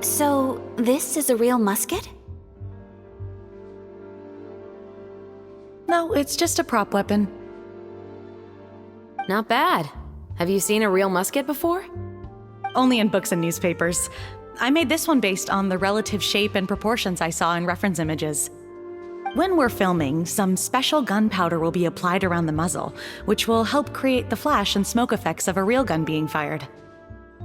So, this is a real musket? No, it's just a prop weapon. Not bad. Have you seen a real musket before? Only in books and newspapers. I made this one based on the relative shape and proportions I saw in reference images. When we're filming, some special gunpowder will be applied around the muzzle, which will help create the flash and smoke effects of a real gun being fired.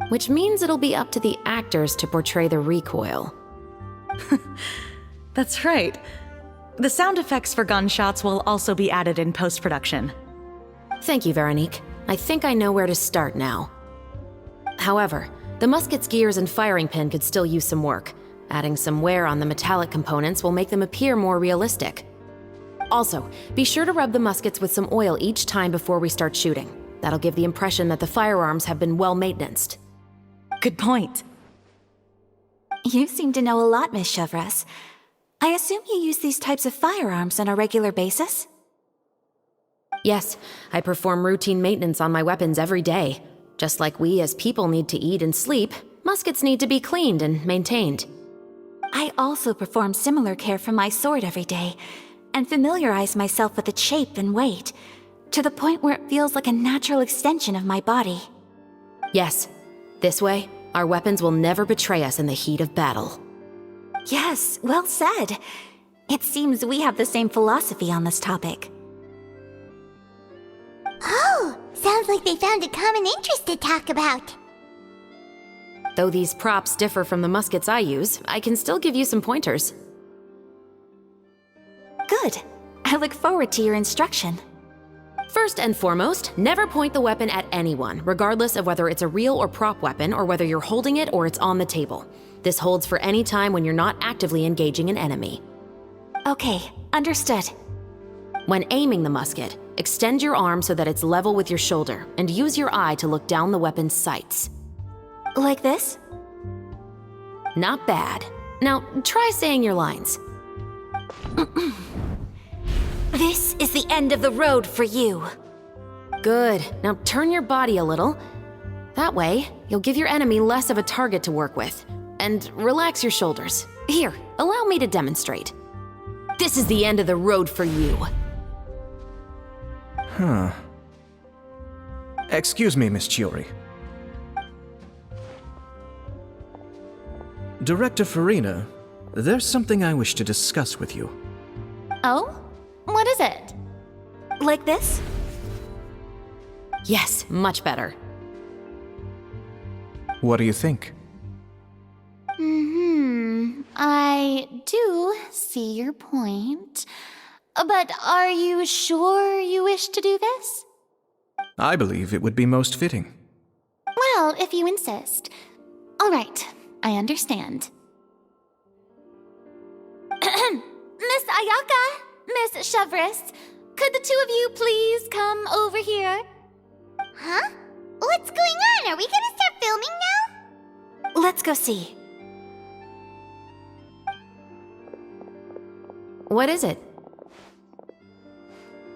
Which means it'll be up to the actors to portray the recoil. That's right. The sound effects for gunshots will also be added in post-production. Thank you, Veronique. I think I know where to start now. However, the musket's gears and firing pin could still use some work. Adding some wear on the metallic components will make them appear more realistic. Also, be sure to rub the muskets with some oil each time before we start shooting. That'll give the impression that the firearms have been well maintained. Good point. You seem to know a lot, Miss Chevres. I assume you use these types of firearms on a regular basis? Yes, I perform routine maintenance on my weapons every day. Just like we as people need to eat and sleep, muskets need to be cleaned and maintained. I also perform similar care for my sword every day, and familiarize myself with its shape and weight, to the point where it feels like a natural extension of my body. Yes, this way, our weapons will never betray us in the heat of battle. Yes, well said. It seems we have the same philosophy on this topic. Oh, sounds like they found a common interest to talk about. Though these props differ from the muskets I use, I can still give you some pointers. Good. I look forward to your instruction. First and foremost, never point the weapon at anyone, regardless of whether it's a real or prop weapon or whether you're holding it or it's on the table. This holds for any time when you're not actively engaging an enemy. Okay, understood. When aiming the musket, extend your arm so that it's level with your shoulder, and use your eye to look down the weapon's sights. Like this? Not bad. Now, try saying your lines. This is the end of the road for you. Good. Now turn your body a little. That way, you'll give your enemy less of a target to work with. And relax your shoulders. Here, allow me to demonstrate. This is the end of the road for you. Huh. Excuse me, Miss Chiori. Director Farina, there's something I wish to discuss with you. Oh? What is it? Like this? Yes, much better. What do you think? I do see your point. But are you sure you wish to do this? I believe it would be most fitting. Well, if you insist. All right, I understand. Miss Ayaka, Miss Chevres, could the two of you please come over here? Huh? What's going on? Are we gonna start filming now? Let's go see. What is it?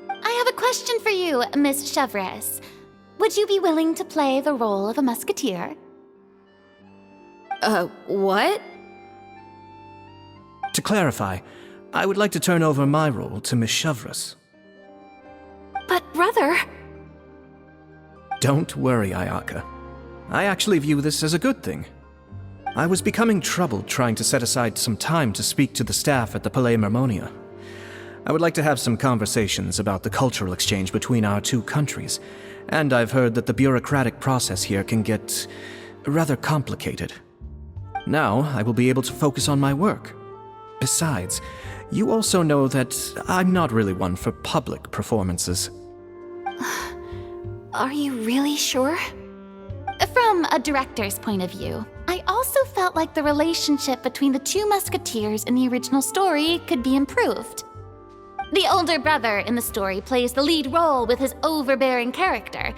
I have a question for you, Miss Chevres. Would you be willing to play the role of a musketeer? What? To clarify, I would like to turn over my role to Miss Chevres. But brother... Don't worry, Ayaka. I actually view this as a good thing. I was becoming troubled trying to set aside some time to speak to the staff at the Palais Mermonia. I would like to have some conversations about the cultural exchange between our two countries, and I've heard that the bureaucratic process here can get rather complicated. Now, I will be able to focus on my work. Besides, you also know that I'm not really one for public performances. Are you really sure? From a director's point of view, I also felt like the relationship between the two musketeers in the original story could be improved. The older brother in the story plays the lead role with his overbearing character,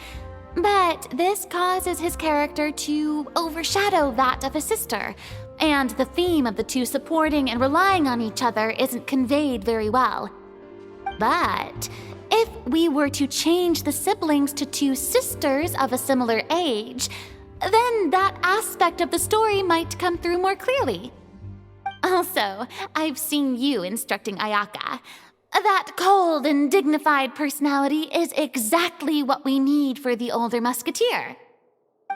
but this causes his character to overshadow that of his sister, and the theme of the two supporting and relying on each other isn't conveyed very well. But if we were to change the siblings to two sisters of a similar age, then that aspect of the story might come through more clearly. Also, I've seen you instructing Ayaka. That cold and dignified personality is exactly what we need for the older musketeer.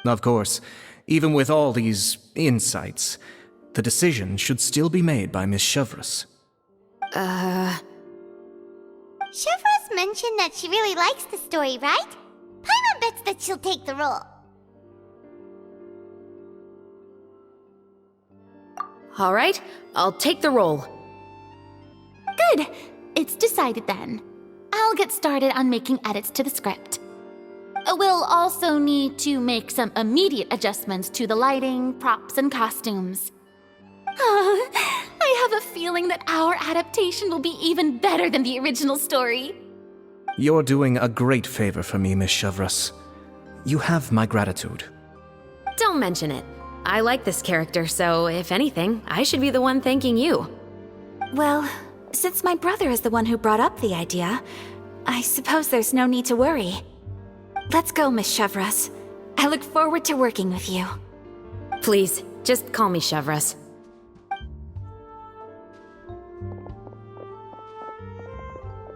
Of course, even with all these insights, the decision should still be made by Miss Chevreuse. Chevreuse mentioned that she really likes the story, right? Paimon bets that she'll take the role. All right, I'll take the role. Good. It's decided then. I'll get started on making edits to the script. We'll also need to make some immediate adjustments to the lighting, props, and costumes. I have a feeling that our adaptation will be even better than the original story. You're doing a great favor for me, Miss Chevreuse. You have my gratitude. Don't mention it. I like this character, so if anything, I should be the one thanking you. Well, since my brother is the one who brought up the idea, I suppose there's no need to worry. Let's go, Miss Chevreuse. I look forward to working with you. Please, just call me Chevreuse.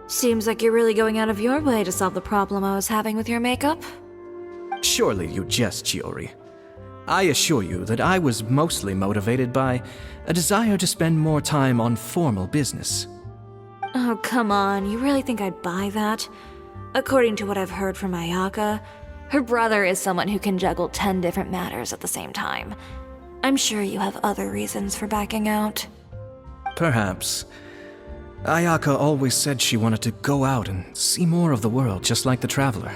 Seems like you're really going out of your way to solve the problem I was having with your makeup. Surely you jest, Chiori. I assure you that I was mostly motivated by a desire to spend more time on formal business. Oh, come on. You really think I'd buy that? According to what I've heard from Ayaka, her brother is someone who can juggle 10 different matters at the same time. I'm sure you have other reasons for backing out. Perhaps. Ayaka always said she wanted to go out and see more of the world, just like the Traveler.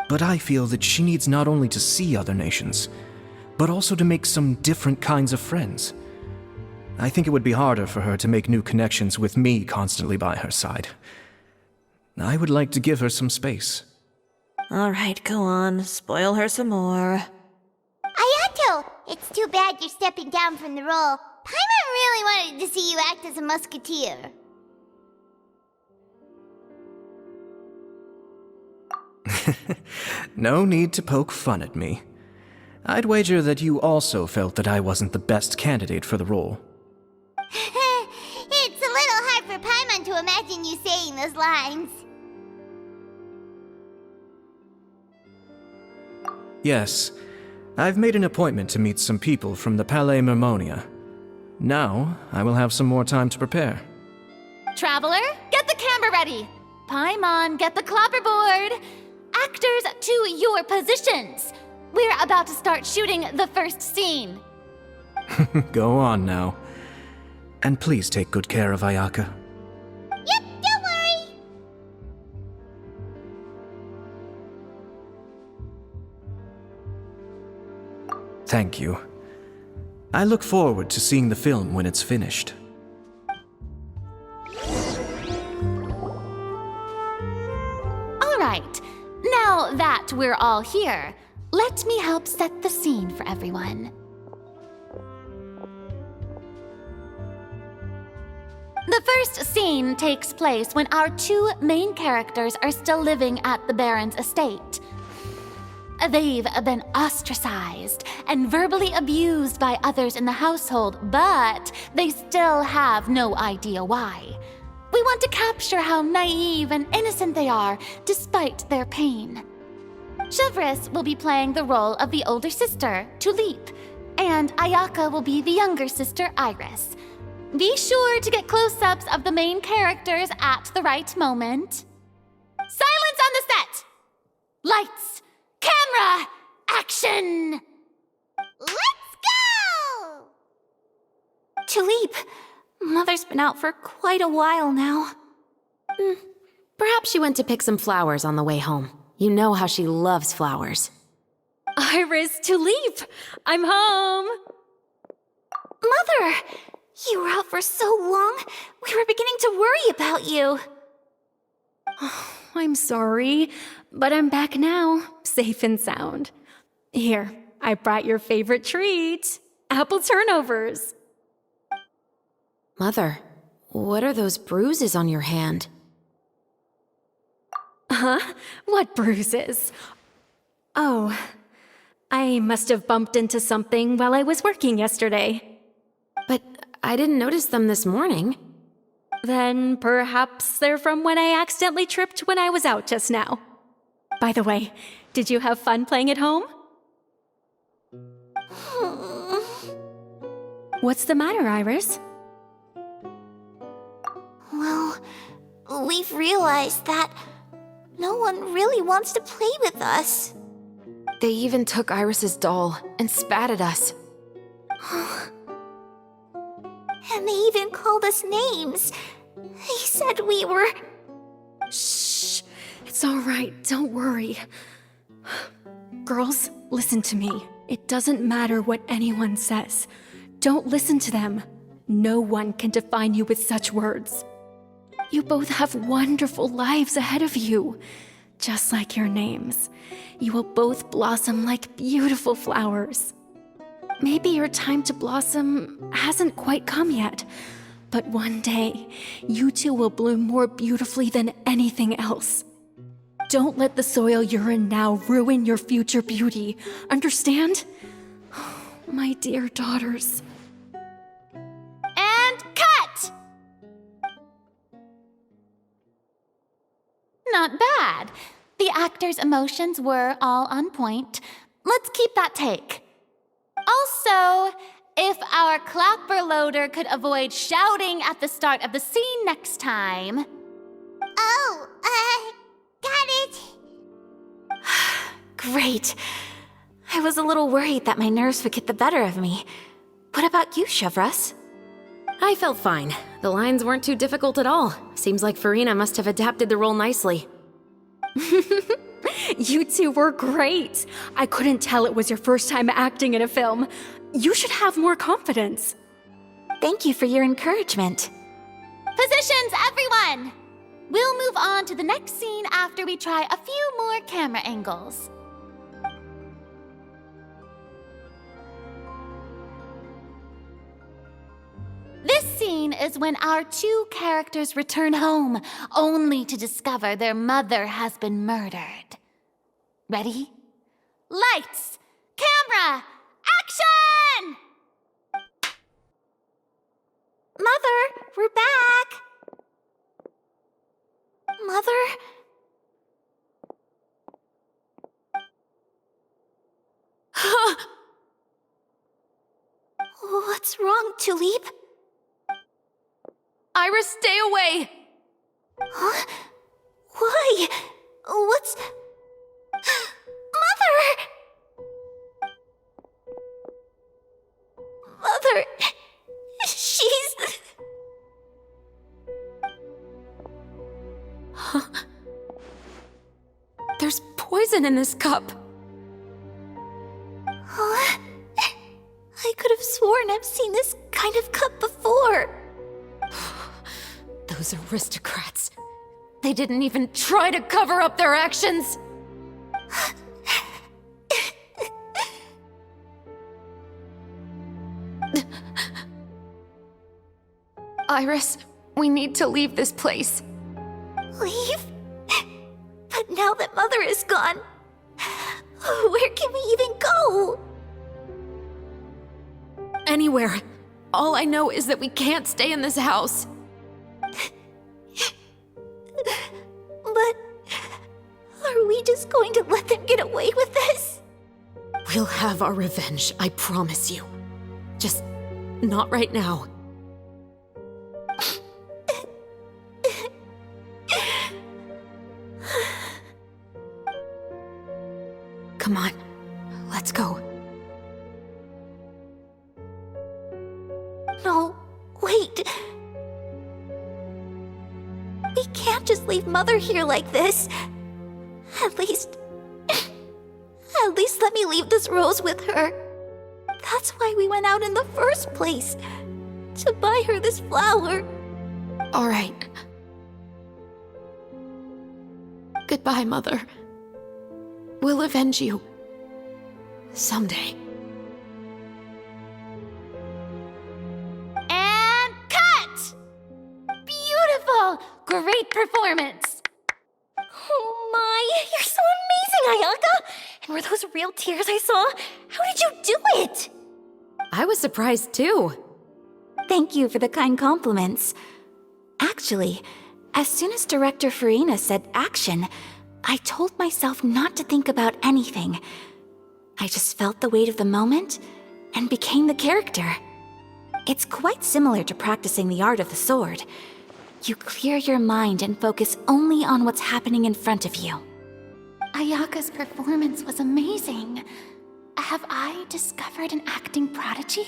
But I feel that she needs not only to see other nations, but also to make some different kinds of friends. I think it would be harder for her to make new connections with me constantly by her side. I would like to give her some space. Alright, go on. Spoil her some more. Ayato! It's too bad you're stepping down from the role. Paimon really wanted to see you act as a musketeer. No need to poke fun at me. I'd wager that you also felt that I wasn't the best candidate for the role. It's a little hard for Paimon to imagine you saying those lines. Yes, I've made an appointment to meet some people from the Palais Mermonia. Now, I will have some more time to prepare. Traveler, get the camera ready. Paimon, get the clapperboard. Actors, to your positions. We're about to start shooting the first scene. Go on now. And please take good care of Ayaka. Yep, don't worry. Thank you. I look forward to seeing the film when it's finished. All right, now that we're all here, let me help set the scene for everyone. The first scene takes place when our two main characters are still living at the Baron's estate. They've been ostracized and verbally abused by others in the household, but they still have no idea why. We want to capture how naive and innocent they are despite their pain. Chevreuse will be playing the role of the older sister, Tulip, and Ayaka will be the younger sister, Iris. Be sure to get close-ups of the main characters at the right moment. Silence on the set! Lights, camera, action! Let's go! Tulip, Mother's been out for quite a while now. Perhaps she went to pick some flowers on the way home. You know how she loves flowers. Iris, Tulip! I'm home! Mother! You were out for so long, we were beginning to worry about you. I'm sorry, but I'm back now, safe and sound. Here, I brought your favorite treat, apple turnovers. Mother, what are those bruises on your hand? Huh? What bruises? Oh, I must have bumped into something while I was working yesterday. But I didn't notice them this morning. Then perhaps they're from when I accidentally tripped when I was out just now. By the way, did you have fun playing at home? What's the matter, Iris? Well, we've realized that no one really wants to play with us. They even took Iris's doll and spat at us. And they even called us names. They said we were... Shh. It's all right. Don't worry. Girls, listen to me. It doesn't matter what anyone says. Don't listen to them. No one can define you with such words. You both have wonderful lives ahead of you. Just like your names. You will both blossom like beautiful flowers. Maybe your time to blossom hasn't quite come yet, but one day, you two will bloom more beautifully than anything else. Don't let the soil you're in now ruin your future beauty. Understand? My dear daughters. And cut! Not bad. The actor's emotions were all on point. Let's keep that take. Also, if our clapper loader could avoid shouting at the start of the scene next time. Oh, got it. Great. I was a little worried that my nerves would get the better of me. What about you, Chevros? I felt fine. The lines weren't too difficult at all. Seems like Farina must have adapted the role nicely. You two were great. I couldn't tell it was your first time acting in a film. You should have more confidence. Thank you for your encouragement. Positions, everyone! We'll move on to the next scene after we try a few more camera angles. This scene is when our two characters return home, only to discover their mother has been murdered. Ready? Lights! Camera! Action! Mother, we're back. Mother? What's wrong, Tulip? Iris, stay away! Huh? Why? What's... Mother! Mother... She's... There's poison in this cup. Huh? I could have sworn I've seen this kind of cup before. Those aristocrats. They didn't even try to cover up their actions. Iris, we need to leave this place. Leave? But now that Mother is gone, where can we even go? Anywhere. All I know is that we can't stay in this house. But are we just going to let them get away with this? We'll have our revenge, I promise you. Just not right now. Come on, let's go. No, wait. We can't just leave Mother here like this. At least let me leave this rose with her. That's why we went out in the first place. To buy her this flower. All right. Goodbye, Mother. We'll avenge you. Someday. And cut! Beautiful! Great performance! Oh my, you're so amazing, Ayaka! Were those real tears I saw? How did you do it? I was surprised too. Thank you for the kind compliments. Actually, as soon as Director Farina said action, I told myself not to think about anything. I just felt the weight of the moment and became the character. It's quite similar to practicing the art of the sword. You clear your mind and focus only on what's happening in front of you. Ayaka's performance was amazing. Have I discovered an acting prodigy?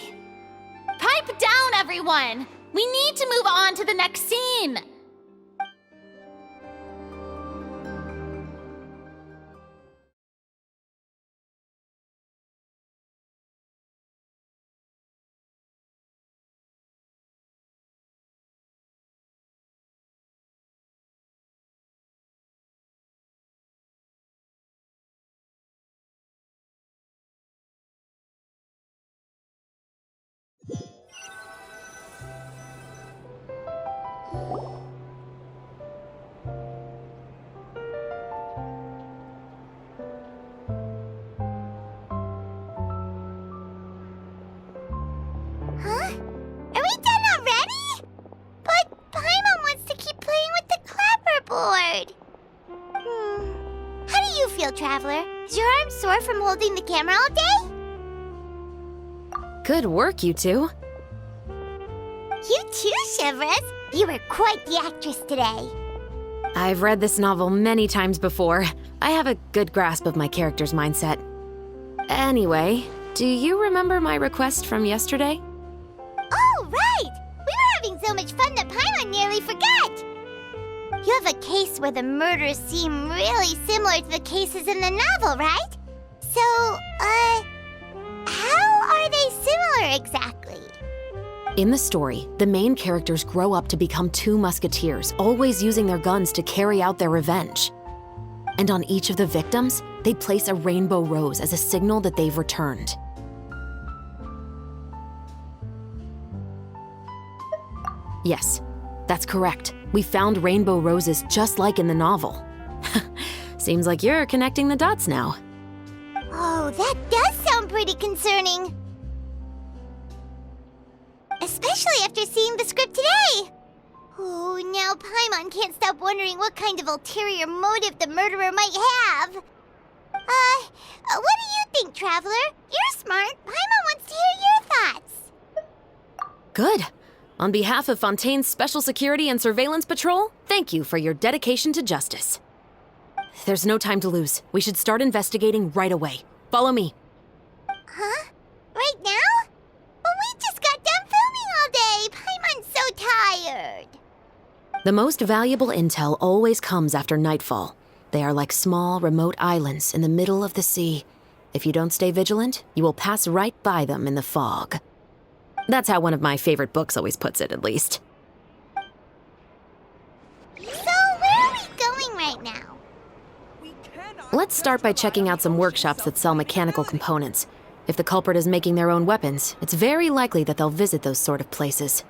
Pipe down, everyone! We need to move on to the next scene! Huh? Are we done already? But Paimon wants to keep playing with the clapperboard. How do you feel, Traveler? Is your arm sore from holding the camera all day? Good work, you two. You too, Shivers. You were quite the actress today. I've read this novel many times before. I have a good grasp of my character's mindset. Anyway, do you remember my request from yesterday? Oh, right! We were having so much fun that Paimon nearly forgot! You have a case where the murders seem really similar to the cases in the novel, right? So, how are they similar exactly? In the story, the main characters grow up to become two musketeers, always using their guns to carry out their revenge. And on each of the victims, they place a rainbow rose as a signal that they've returned. Yes, that's correct. We found rainbow roses just like in the novel. Seems like you're connecting the dots now. Oh, that does sound pretty concerning. Especially after seeing the script today. Oh, now Paimon can't stop wondering what kind of ulterior motive the murderer might have. What do you think, Traveler? You're smart. Paimon wants to hear your thoughts. Good. On behalf of Fontaine's Special Security and Surveillance Patrol, thank you for your dedication to justice. There's no time to lose. We should start investigating right away. Follow me. Huh? Right now? But we just got done filming all day. Paimon's so tired. The most valuable intel always comes after nightfall. They are like small, remote islands in the middle of the sea. If you don't stay vigilant, you will pass right by them in the fog. That's how one of my favorite books always puts it, at least. So, where are we going right now? Let's start by checking out some workshops that sell mechanical components. If the culprit is making their own weapons, it's very likely that they'll visit those sort of places.